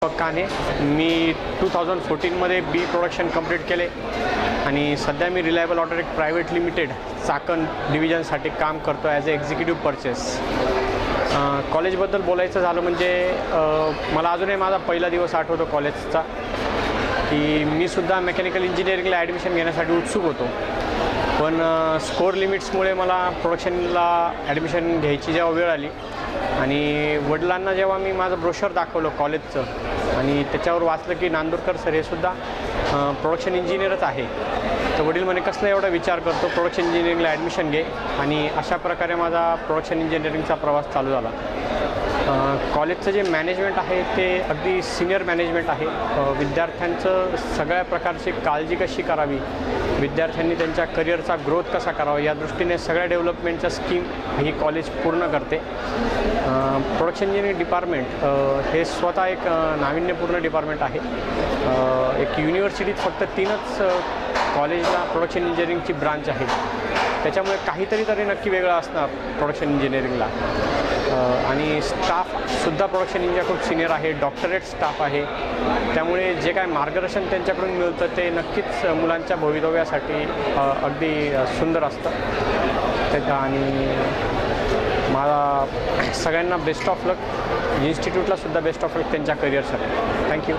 काने मी 2014मध्ये बी production complete केले आणि सध्या मी reliable autotech private limited Chakan डिव्हिजनसाठी काम करतो ॲज अ एक्झिक्युटिव्ह परचेस. कॉलेजबद्दल बोलायचं झालं म्हणजे मला अजूनही माझा पहिला दिवस आठवतो कॉलेजचा, की मी सुद्धा मेकॅनिकल इंजिनिअरिंगला ॲडमिशन घेण्यासाठी उत्सुक होतो. पण स्कोर लिमिट्समुळे मला प्रोडक्शनला ॲडमिशन घ्यायची जेव्हा वेळ आली आणि वडिलांना जेव्हा मी माझं ब्रोशर दाखवलं कॉलेजचं आणि त्याच्यावर वाचलं की नांदुरकर सर हे सुद्धा प्रोडक्शन इंजिनियरच आहे, तर वडील म्हणे कसला एवढा विचार करतो, प्रोडक्शन इंजिनिअरिंगला ॲडमिशन घे. आणि अशा प्रकारे माझा प्रोडक्शन इंजिनिअरिंगचा प्रवास चालू झाला. कॉलेजचं जे मॅनेजमेंट आहे ते अगदी सिनियर मॅनेजमेंट आहे. विद्यार्थ्यांचं सगळ्या प्रकारची काळजी कशी करावी, विद्यार्थ्यांनी त्यांच्या करिअरचा ग्रोथ कसा करावा या दृष्टीने सगळ्या डेव्हलपमेंटच्या स्कीम ही कॉलेज पूर्ण करते. प्रोडक्शन इंजिनिअरिंग डिपार्टमेंट हे स्वतः एक नाविन्यपूर्ण डिपार्टमेंट आहे. एक युनिव्हर्सिटीत फक्त 3च कॉलेजला प्रोडक्शन इंजिनिअरिंगची ब्रांच आहे, त्याच्यामुळे काहीतरी तरी नक्की वेगळं असणार प्रोडक्शन इंजिनिअरिंगला. आणि स्टाफसुद्धा प्रोडक्शन इंजिनिअर खूप सिनियर आहे, डॉक्टरेट स्टाफ आहे, त्यामुळे जे काय मार्गदर्शन त्यांच्याकडून मिळतं ते नक्कीच मुलांच्या भवितव्यासाठी अगदी सुंदर असतं. आणि मला सगळ्यांना बेस्ट ऑफ लक, इन्स्टिट्यूटला सुद्धा बेस्ट ऑफ लक त्यांच्या करिअरसाठी. थँक्यू.